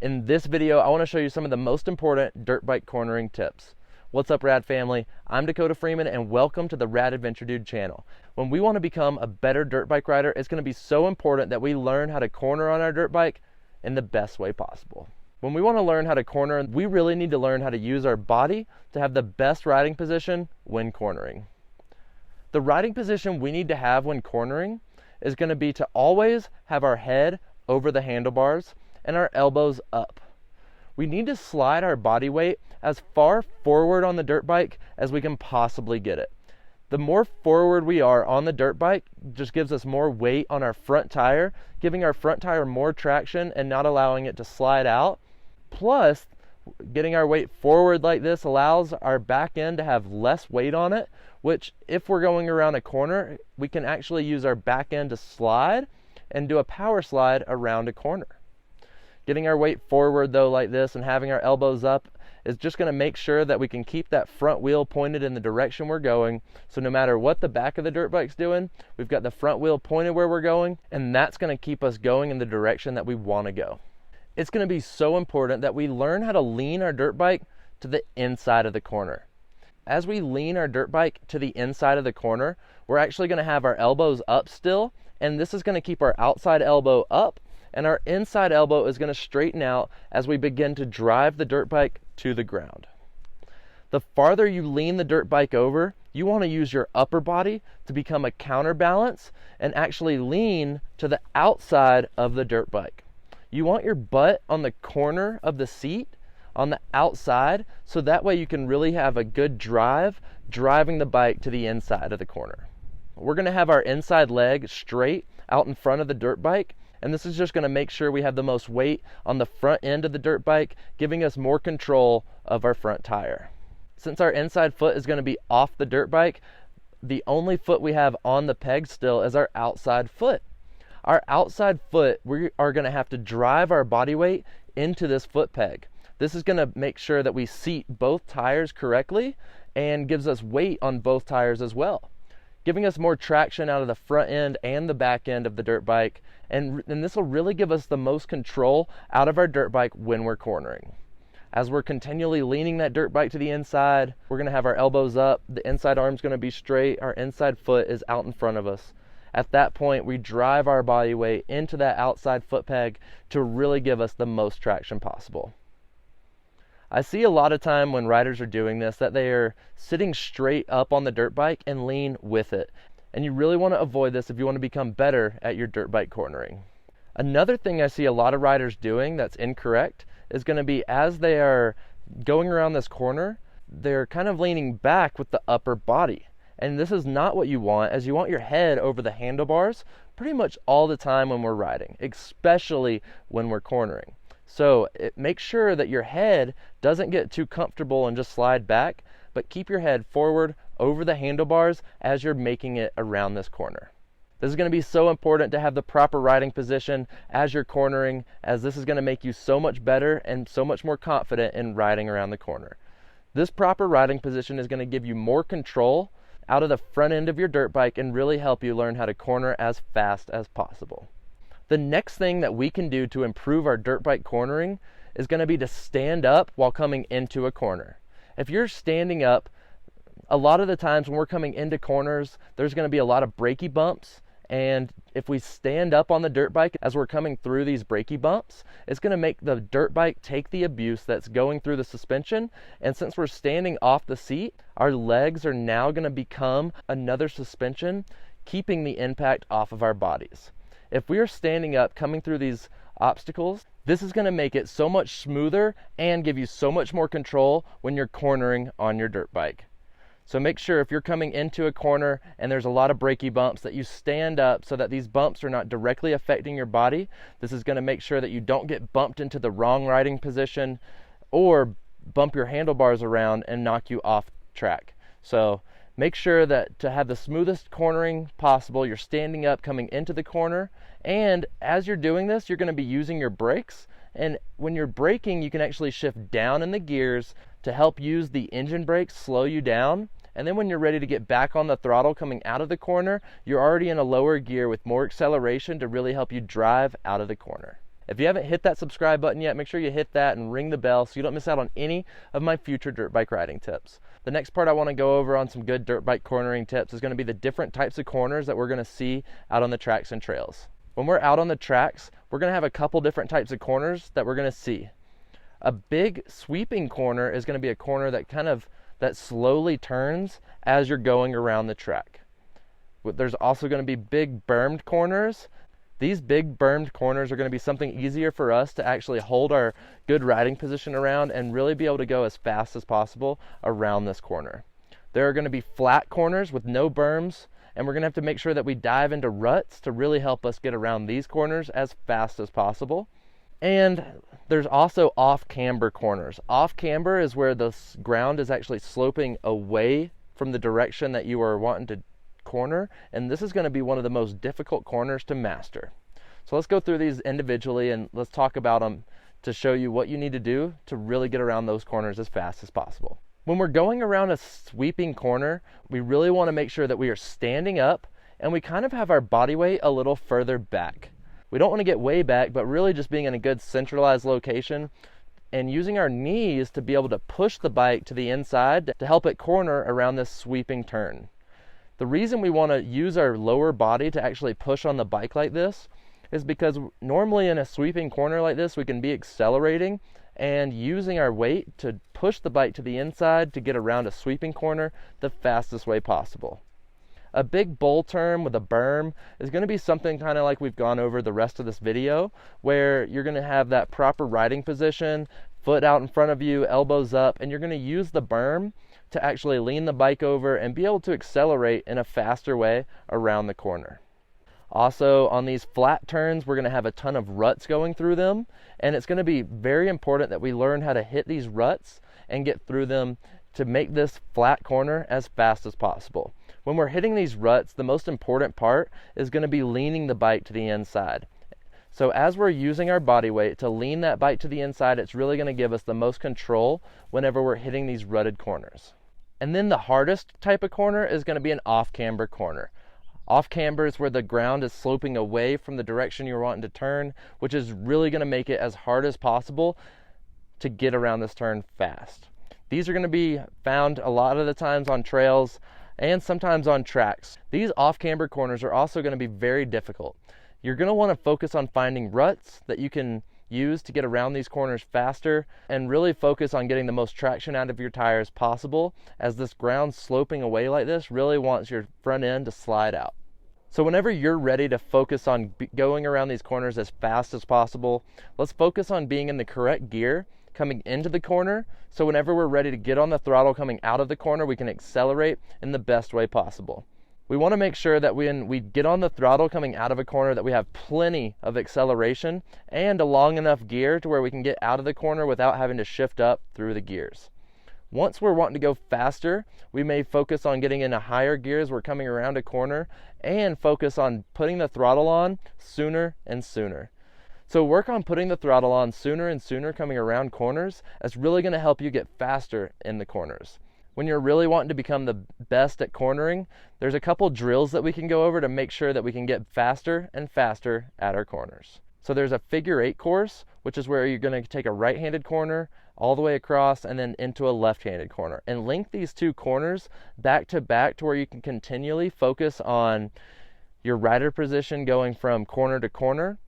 In this video, I want to show you some of the most important dirt bike cornering tips. What's up, Rad family? I'm Dakota Freeman and welcome to the Rad Adventure Dude channel. When we want to become a better dirt bike rider, it's going to be so important that we learn how to corner on our dirt bike in the best way possible. When we want to learn how to corner, we really need to learn how to use our body to have the best riding position when cornering. The riding position we need to have when cornering is going to be to always have our head over the handlebars and our elbows up. We need to slide our body weight as far forward on the dirt bike as we can possibly get it. The more forward we are on the dirt bike just gives us more weight on our front tire, giving our front tire more traction and not allowing it to slide out. Plus, getting our weight forward like this allows our back end to have less weight on it, which if we're going around a corner, we can actually use our back end to slide and do a power slide around a corner. Getting our weight forward though like this and having our elbows up is just going to make sure that we can keep that front wheel pointed in the direction we're going. So no matter what the back of the dirt bike's doing, we've got the front wheel pointed where we're going, and that's going to keep us going in the direction that we want to go. It's going to be so important that we learn how to lean our dirt bike to the inside of the corner. As we lean our dirt bike to the inside of the corner, we're actually going to have our elbows up still, and this is going to keep our outside elbow up, and our inside elbow is going to straighten out as we begin to drive the dirt bike to the ground. The farther you lean the dirt bike over, you want to use your upper body to become a counterbalance and actually lean to the outside of the dirt bike. You want your butt on the corner of the seat on the outside, so that way you can really have a good drive driving the bike to the inside of the corner. We're going to have our inside leg straight out in front of the dirt bike, and this is just going to make sure we have the most weight on the front end of the dirt bike, giving us more control of our front tire. Since our inside foot is going to be off the dirt bike, the only foot we have on the peg still is our outside foot. Our outside foot, we are going to have to drive our body weight into this foot peg. This is going to make sure that we seat both tires correctly and gives us weight on both tires as well, giving us more traction out of the front end and the back end of the dirt bike, and this will really give us the most control out of our dirt bike when we're cornering. As we're continually leaning that dirt bike to the inside, we're going to have our elbows up, the inside arm's going to be straight, our inside foot is out in front of us. At that point, we drive our body weight into that outside foot peg to really give us the most traction possible. I see a lot of time when riders are doing this that they are sitting straight up on the dirt bike and lean with it. And you really want to avoid this if you want to become better at your dirt bike cornering. Another thing I see a lot of riders doing that's incorrect is going to be as they are going around this corner, they're kind of leaning back with the upper body. And this is not what you want, as you want your head over the handlebars pretty much all the time when we're riding, especially when we're cornering. So make sure that your head doesn't get too comfortable and just slide back, but keep your head forward over the handlebars as you're making it around this corner. This is going to be so important to have the proper riding position as you're cornering, as this is going to make you so much better and so much more confident in riding around the corner. This proper riding position is going to give you more control out of the front end of your dirt bike and really help you learn how to corner as fast as possible. The next thing that we can do to improve our dirt bike cornering is going to be to stand up while coming into a corner. If you're standing up, a lot of the times when we're coming into corners, there's going to be a lot of brakey bumps, and if we stand up on the dirt bike as we're coming through these brakey bumps, it's going to make the dirt bike take the abuse that's going through the suspension, and since we're standing off the seat, our legs are now going to become another suspension, keeping the impact off of our bodies. If we are standing up coming through these obstacles, this is going to make it so much smoother and give you so much more control when you're cornering on your dirt bike. So make sure if you're coming into a corner and there's a lot of brakey bumps that you stand up so that these bumps are not directly affecting your body. This is going to make sure that you don't get bumped into the wrong riding position or bump your handlebars around and knock you off track. So make sure that to have the smoothest cornering possible, you're standing up coming into the corner, and as you're doing this, you're going to be using your brakes, and when you're braking, you can actually shift down in the gears to help use the engine brakes slow you down, and then when you're ready to get back on the throttle coming out of the corner, you're already in a lower gear with more acceleration to really help you drive out of the corner. If you haven't hit that subscribe button yet, make sure you hit that and ring the bell so you don't miss out on any of my future dirt bike riding tips. The next part I want to go over on some good dirt bike cornering tips is going to be the different types of corners that we're going to see out on the tracks and trails. When we're out on the tracks, we're going to have a couple different types of corners that we're going to see. A big sweeping corner is going to be a corner that slowly turns as you're going around the track. There's also going to be big bermed corners. These big bermed corners are going to be something easier for us to actually hold our good riding position around and really be able to go as fast as possible around this corner. There are going to be flat corners with no berms, and we're going to have to make sure that we dive into ruts to really help us get around these corners as fast as possible. And there's also off-camber corners. Off-camber is where the ground is actually sloping away from the direction that you are wanting to corner, and this is going to be one of the most difficult corners to master. So let's go through these individually and let's talk about them to show you what you need to do to really get around those corners as fast as possible. When we're going around a sweeping corner, we really want to make sure that we are standing up and we kind of have our body weight a little further back. We don't want to get way back, but really just being in a good centralized location and using our knees to be able to push the bike to the inside to help it corner around this sweeping turn. The reason we want to use our lower body to actually push on the bike like this is because normally in a sweeping corner like this, we can be accelerating and using our weight to push the bike to the inside to get around a sweeping corner the fastest way possible. A big bull turn with a berm is going to be something kind of like we've gone over the rest of this video, where you're going to have that proper riding position, foot out in front of you, elbows up, and you're going to use the berm to actually lean the bike over and be able to accelerate in a faster way around the corner. Also, on these flat turns, we're going to have a ton of ruts going through them, and it's going to be very important that we learn how to hit these ruts and get through them to make this flat corner as fast as possible. When we're hitting these ruts, the most important part is going to be leaning the bike to the inside. So as we're using our body weight to lean that bike to the inside, it's really going to give us the most control whenever we're hitting these rutted corners. And then the hardest type of corner is going to be an off-camber corner. Off-camber is where the ground is sloping away from the direction you're wanting to turn, which is really going to make it as hard as possible to get around this turn fast. These are going to be found a lot of the times on trails and sometimes on tracks. These off-camber corners are also going to be very difficult. You're going to want to focus on finding ruts that you can use to get around these corners faster and really focus on getting the most traction out of your tires possible, as this ground sloping away like this really wants your front end to slide out. So whenever you're ready to focus on going around these corners as fast as possible, let's focus on being in the correct gear coming into the corner, so whenever we're ready to get on the throttle coming out of the corner, we can accelerate in the best way possible. We want to make sure that when we get on the throttle coming out of a corner that we have plenty of acceleration and a long enough gear to where we can get out of the corner without having to shift up through the gears. Once we're wanting to go faster, we may focus on getting into higher gears we're coming around a corner and focus on putting the throttle on sooner and sooner. So work on putting the throttle on sooner and sooner coming around corners. That's really going to help you get faster in the corners. When you're really wanting to become the best at cornering, there's a couple drills that we can go over to make sure that we can get faster and faster at our corners. So there's a figure 8 course, which is where you're going to take a right-handed corner all the way across and then into a left-handed corner, and link these two corners back to back to where you can continually focus on your rider position going from corner to corner.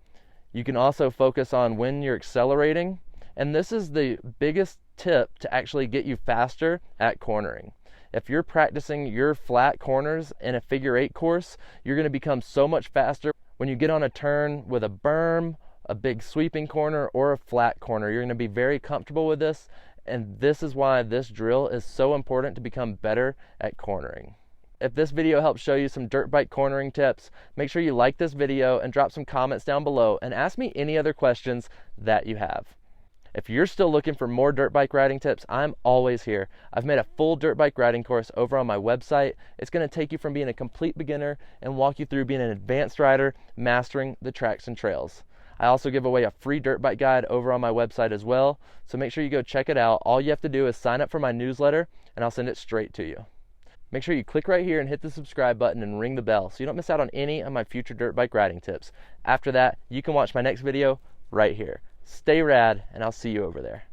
You can also focus on when you're accelerating, and this is the biggest tip to actually get you faster at cornering. If you're practicing your flat corners in a figure 8 course, you're going to become so much faster when you get on a turn with a berm, a big sweeping corner, or a flat corner. You're going to be very comfortable with this, and this is why this drill is so important to become better at cornering. If this video helps show you some dirt bike cornering tips, make sure you like this video and drop some comments down below and ask me any other questions that you have. If you're still looking for more dirt bike riding tips, I'm always here. I've made a full dirt bike riding course over on my website. It's going to take you from being a complete beginner and walk you through being an advanced rider, mastering the tracks and trails. I also give away a free dirt bike guide over on my website as well, so make sure you go check it out. All you have to do is sign up for my newsletter and I'll send it straight to you. Make sure you click right here and hit the subscribe button and ring the bell so you don't miss out on any of my future dirt bike riding tips. After that, you can watch my next video right here. Stay rad, and I'll see you over there.